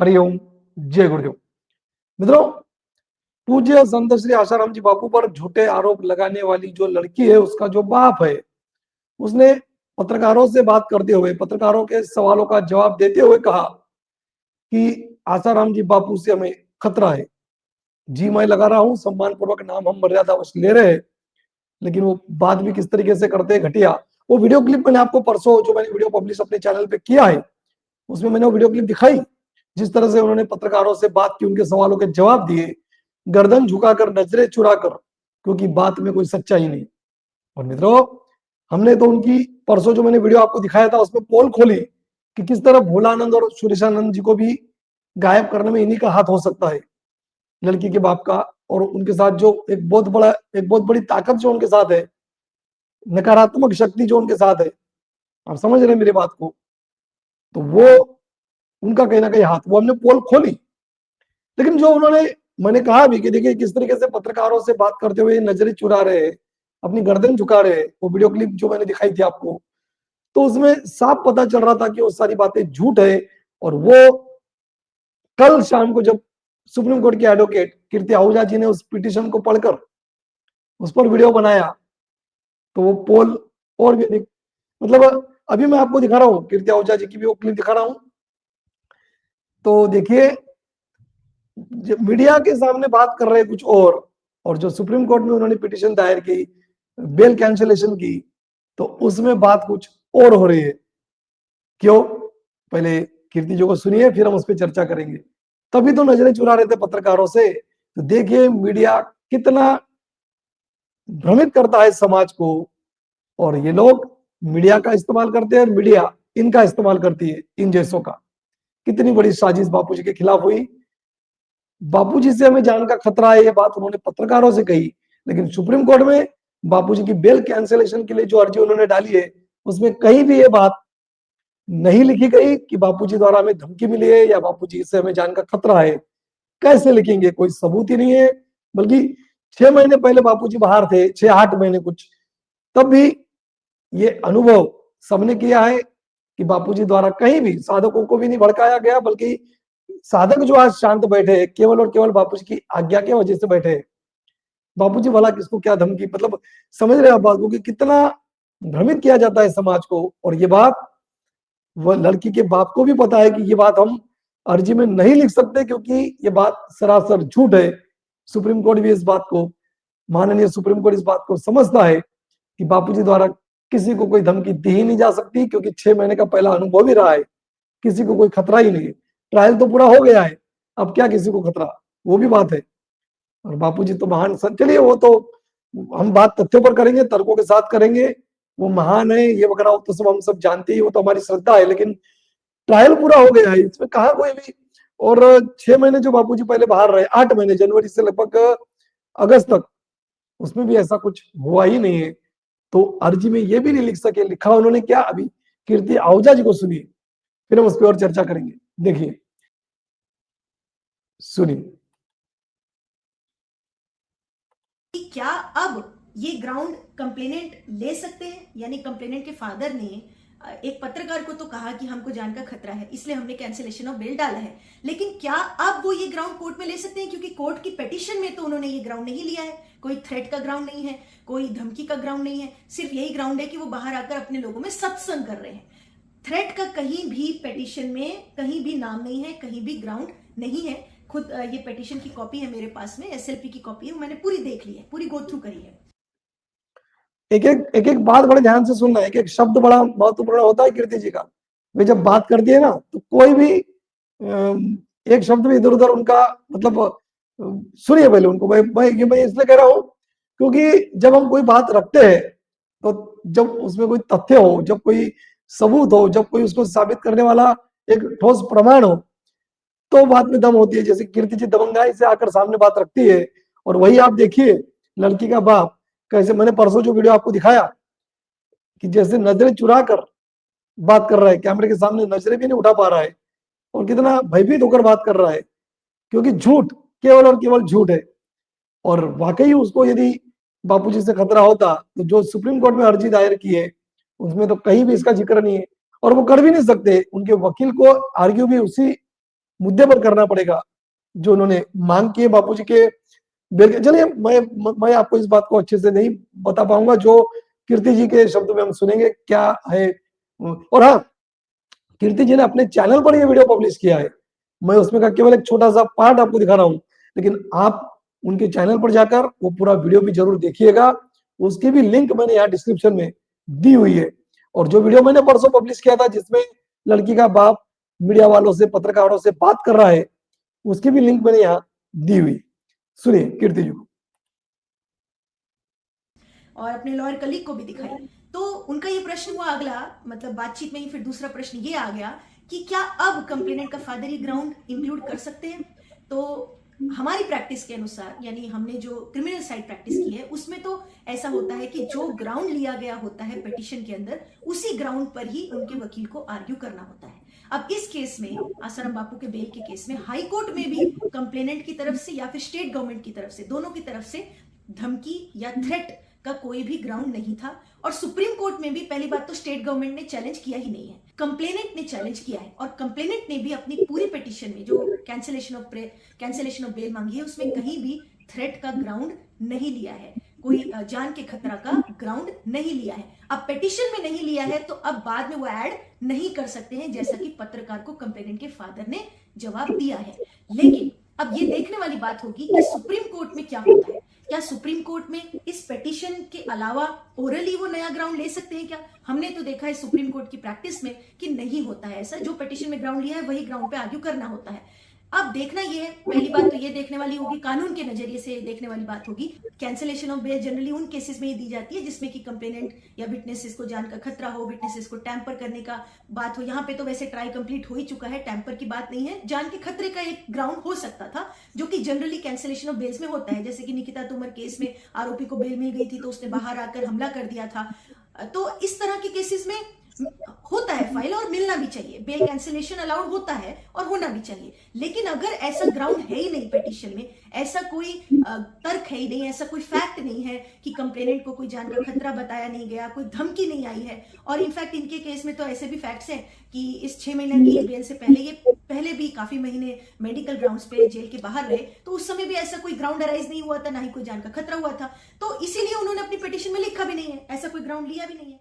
हरिओम, जय गुरुदेव। मित्रों, पूज्य संत श्री आसाराम जी बापू पर झूठे आरोप लगाने वाली जो लड़की है, उसका जो बाप है, उसने पत्रकारों से बात करते हुए, पत्रकारों के सवालों का जवाब देते हुए कहा कि आसाराम जी बापू से हमें खतरा है। जी मैं लगा रहा हूं, सम्मान पूर्वक नाम हम मर्यादावश ले रहे हैं, लेकिन वो बात भी किस तरीके से करते हैं घटिया। वो वीडियो क्लिप मैंने आपको परसों जो मैंने वीडियो पब्लिश अपने चैनल पे किया है, उसमें मैंने वो वीडियो क्लिप दिखाई, जिस तरह से उन्होंने पत्रकारों से बात की, उनके सवालों के जवाब दिए, गर्दन झुकाकर, नजरें चुराकर, क्योंकि बात में कोई सच्चाई नहीं। और मित्रों, हमने तो उनकी परसों जो मैंने वीडियो आपको दिखाया था, उसमें पोल खोली कि किस तरह भोलानंद और सुरेशानंद जी को भी गायब करने में इन्हीं का हाथ हो सकता है, लड़की के बाप का। और उनके साथ जो एक बहुत बड़ी ताकत जो उनके साथ है, नकारात्मक शक्ति जो उनके साथ है, आप समझ रहे हैं मेरी बात को, तो वो उनका कहीं ना कहीं हाथ, वो हमने पोल खोली। लेकिन जो उन्होंने, मैंने कहा भी कि देखिए किस तरीके से पत्रकारों से बात करते हुए नजरें चुरा रहे हैं, अपनी गर्दन झुका रहे हैं, वो वीडियो क्लिप जो मैंने दिखाई थी आपको, तो उसमें साफ पता चल रहा था कि वो सारी बातें झूठ है। और वो कल शाम को जब सुप्रीम कोर्ट के एडवोकेट कीर्ति आहूजा जी ने उस पिटीशन को पढ़कर उस पर वीडियो बनाया, तो वो पोल और भी अधिक, मतलब अभी मैं आपको दिखा रहा हूँ कीर्ति आहूजा जी की भी वो क्लिप दिखा रहा हूं। तो देखिए, मीडिया के सामने बात कर रहे कुछ और जो सुप्रीम कोर्ट में उन्होंने पिटीशन दायर की बेल कैंसिलेशन की, तो उसमें बात कुछ और हो रही है। क्यों? पहले कीर्ति जी को सुनिए, फिर हम उस पर चर्चा करेंगे। तभी तो नजरें चुरा रहे थे पत्रकारों से। तो देखिए मीडिया कितना भ्रमित करता है समाज को, और ये लोग मीडिया का इस्तेमाल करते हैं और मीडिया इनका इस्तेमाल करती है, इन जैसों का। कितनी बड़ी साजिश बापूजी के खिलाफ हुई। बापूजी से हमें जान का खतरा है, ये बात उन्होंने पत्रकारों से कही, लेकिन सुप्रीम कोर्ट में बापूजी की बेल कैंसिलेशन के लिए जो अर्जी उन्होंने डाली है, उसमें कहीं भी ये बात नहीं लिखी गई कि बापूजी द्वारा हमें धमकी मिली है या बापूजी से हमें जान का खतरा है। कैसे लिखेंगे? कोई सबूत ही नहीं है। बल्कि 6 महीने पहले बापूजी बाहर थे, 6-8 महीने कुछ, तब भी ये अनुभव सबने किया है कि बापूजी द्वारा कहीं भी साधकों को भी नहीं भड़काया गया, बल्कि साधक जो आज शांत बैठे हैं, केवल और केवल बापूजी की आज्ञा की वजह से बैठे हैं। बापूजी भला किसको क्या धमकी, मतलब समझ रहे हैं आप बात को कि कितना भ्रमित किया जाता है समाज को। और ये बात वह लड़की के बाप को भी पता है कि ये बात हम अर्जी में नहीं लिख सकते, क्योंकि ये बात सरासर झूठ है। सुप्रीम कोर्ट भी इस बात को, माननीय सुप्रीम कोर्ट इस बात को समझता है कि बापूजी द्वारा किसी को कोई धमकी दी ही नहीं जा सकती, क्योंकि 6 महीने का पहला अनुभव ही रहा है। किसी को कोई खतरा ही नहीं है, ट्रायल तो पूरा हो गया है, अब क्या किसी को खतरा, वो भी बात है। और बापूजी तो महान संत, चलिए वो तो हम बात तथ्यों पर करेंगे, तर्कों के साथ करेंगे। वो महान है ये वगैरह तो सब हम सब जानते ही, वो तो हमारी श्रद्धा है। लेकिन ट्रायल पूरा हो गया है, इसमें कहा कोई भी। और 6 महीने जो बापूजी पहले बाहर रहे, 8 महीने, जनवरी से लगभग अगस्त तक, उसमें भी ऐसा कुछ हुआ ही नहीं है। तो अर्जी में ये भी नहीं लिख सके, लिखा उन्होंने क्या? अभी कीर्ति आहूजा जी को सुनिए, फिर हम उस पर और चर्चा करेंगे। देखिए, सुनिए। क्या अब ये ग्राउंड कंप्लेनेंट ले सकते हैं? यानी कंप्लेनेंट के फादर ने एक पत्रकार को तो कहा कि हमको जान का खतरा है, इसलिए हमने कैंसिलेशन ऑफ बेल डाला है। लेकिन क्या अब वो ये ग्राउंड कोर्ट में ले सकते हैं? क्योंकि कोर्ट की पिटीशन में तो उन्होंने ये ग्राउंड नहीं लिया है। कोई थ्रेट का ग्राउंड नहीं है, कोई धमकी का ग्राउंड नहीं है, सिर्फ यही ग्राउंड है कि वो बाहर आकर अपने लोगों में सत्संग कर रहे हैं। थ्रेट का कहीं भी पिटीशन में कहीं भी नाम नहीं है, कहीं भी ग्राउंड नहीं है। खुद ये पिटीशन की कॉपी है मेरे पास में, एसएलपी की कॉपी है, मैंने पूरी देख ली है, पूरी गो थ्रू करी है। एक बात बड़े ध्यान से सुनना है, एक शब्द बड़ा महत्वपूर्ण होता है कीर्ति जी का। वे जब बात करती है ना, तो कोई भी एक शब्द भी इधर उधर उनका, मतलब सुनिए पहले उनको। मैं इसलिए कह रहा हूं क्योंकि जब हम कोई बात रखते हैं, तो जब उसमें कोई तथ्य हो, जब कोई सबूत हो, जब कोई उसको साबित करने वाला एक ठोस प्रमाण हो, तो बात में दम होती है। जैसे कीर्ति जी दबंगाई से आकर सामने बात रखती है। और वही आप देखिए लड़की का बाप कैसे, मैंने परसों जो वीडियो आपको दिखाया कि जैसे नजरें चुरा कर बात कर रहा है, कैमरे के सामने नजरें भी नहीं उठा पा रहा है, और कितना भयभीत होकर बात कर रहा है, क्योंकि झूठ, केवल और केवल झूठ है। और वाकई उसको यदि बापूजी से खतरा होता, तो जो सुप्रीम कोर्ट में अर्जी दायर की है, उसमें तो कहीं भी इसका जिक्र नहीं है। और वो कर भी नहीं सकते, उनके वकील को आर्ग्यू भी उसी मुद्दे पर करना पड़ेगा जो उन्होंने मांग की है बापूजी के बेल के। चलिए मैं आपको इस बात को अच्छे से नहीं बता पाऊंगा, जो कीर्ति जी के शब्दों में हम सुनेंगे क्या है। और हाँ, कीर्ति जी ने अपने चैनल पर ये वीडियो पब्लिश किया है, मैं उसमें का केवल एक छोटा सा पार्ट आपको दिखा रहा हूं, लेकिन आप उनके चैनल पर जाकर वो पूरा वीडियो भी जरूर देखिएगा। उसकी भी लिंक मैंने यहाँ डिस्क्रिप्शन में दी हुई है। और जो वीडियो मैंने परसों पब्लिश किया था जिसमें लड़की का बाप मीडिया वालों से, पत्रकारों से बात कर रहा है, उसकी भी लिंक मैंने यहाँ दी हुई। सुनिए कीर्ति जी को। और अपने लॉयर कलीग को भी दिखाई। तो उनका ये प्रश्न हुआ अगला, मतलब बातचीत में ही फिर दूसरा प्रश्न ये आ गया कि क्या अब कंप्लेनेंट का फादर ही ग्राउंड इंक्लूड कर सकते हैं। तो हमारी प्रैक्टिस के अनुसार, यानी हमने जो क्रिमिनल साइड प्रैक्टिस की है उसमें तो ऐसा होता है कि जो ग्राउंड लिया गया होता है पिटीशन के अंदर, उसी ग्राउंड पर ही उनके वकील को आर्ग्यू करना होता है। अब इस केस में, आसाराम बापू के बेल के केस में, हाई कोर्ट में भी कंप्लेनेंट की तरफ से या फिर स्टेट गवर्नमेंट की तरफ से, दोनों की तरफ से धमकी या थ्रेट का कोई भी ग्राउंड नहीं था। और सुप्रीम कोर्ट में भी पहली बात तो स्टेट गवर्नमेंट ने चैलेंज किया ही नहीं है, कंप्लेनेंट ने चैलेंज किया है। और कंप्लेनेंट ने भी अपनी पूरी पिटीशन में जो कैंसिलेशन ऑफ बेल मांगी है उसमें कहीं भी थ्रेट का ग्राउंड नहीं लिया है, कोई जान के खतरा का ग्राउंड नहीं लिया है। अब पिटीशन में नहीं लिया है तो अब बाद में वो ऐड नहीं कर सकते हैं, जैसा कि पत्रकार को कंप्लेनेंट के फादर ने जवाब दिया है। लेकिन अब ये देखने वाली बात होगी कि सुप्रीम कोर्ट में क्या होता है। क्या सुप्रीम कोर्ट में इस पिटीशन के अलावा ओरली वो नया ग्राउंड ले सकते हैं क्या? हमने तो देखा है सुप्रीम कोर्ट की प्रैक्टिस में कि नहीं होता है ऐसा, जो पिटीशन में ग्राउंड लिया है वही ग्राउंड पे आर्ग्यू करना होता है। अब देखना ये है, पहली बात तो ये देखने वाली होगी, कानून के नजरिए से देखने वाली बात होगी, कैंसिलेशन ऑफ बेल जनरली उन केसेस में ही दी जाती है जिसमें कि कंप्लेनेंट या विटनेसेस को जान का खतरा हो, विटनेसेस को टैंपर करने का बात हो। यहाँ पे तो वैसे ट्रायल कंप्लीट हो ही चुका है, टैंपर की बात नहीं है, जान के खतरे का एक ग्राउंड हो सकता था जो कि जनरली कैंसिलेशन ऑफ बेल्स में होता है। जैसे कि निकिता तोमर केस में आरोपी को बेल मिल गई थी तो उसने बाहर आकर हमला कर दिया था। तो इस तरह के केसेस में होता है फाइल, और मिलना भी चाहिए, बेल कैंसिलेशन अलाउड होता है और होना भी चाहिए। लेकिन अगर ऐसा ग्राउंड है ही नहीं पिटीशन में, ऐसा कोई तर्क है ही नहीं, ऐसा कोई फैक्ट नहीं है कि कंप्लेनेंट को कोई जान का खतरा बताया नहीं गया, कोई धमकी नहीं आई है, और इनफैक्ट इनके केस में तो ऐसे भी फैक्ट्स हैं कि इस 6 महीने की बेल से पहले ये पहले भी काफी महीने मेडिकल ग्राउंड्स पे जेल के बाहर रहे, तो उस समय भी ऐसा कोई ग्राउंड अराइज नहीं हुआ था, ना ही कोई जान का खतरा हुआ था। तो इसीलिए उन्होंने अपनी पिटीशन में लिखा भी नहीं है, ऐसा कोई ग्राउंड लिया भी नहीं है।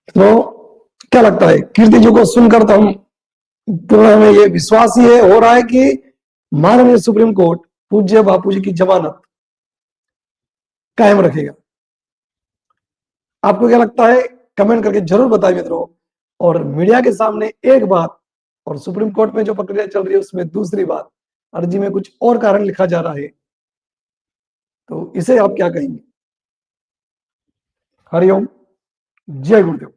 तो क्या लगता है कीर्ति जी को सुनकर, तो हम पूरा हमें ये विश्वास ही हो रहा है कि माननीय सुप्रीम कोर्ट पूज्य बापूजी की जमानत कायम रखेगा। आपको क्या लगता है कमेंट करके जरूर बताएं मित्रों। और मीडिया के सामने एक बात और सुप्रीम कोर्ट में जो प्रक्रिया चल रही है उसमें दूसरी बात, अर्जी में कुछ और कारण लिखा जा रहा है, तो इसे आप क्या कहेंगे? हरिओम, जय गुरुदेव।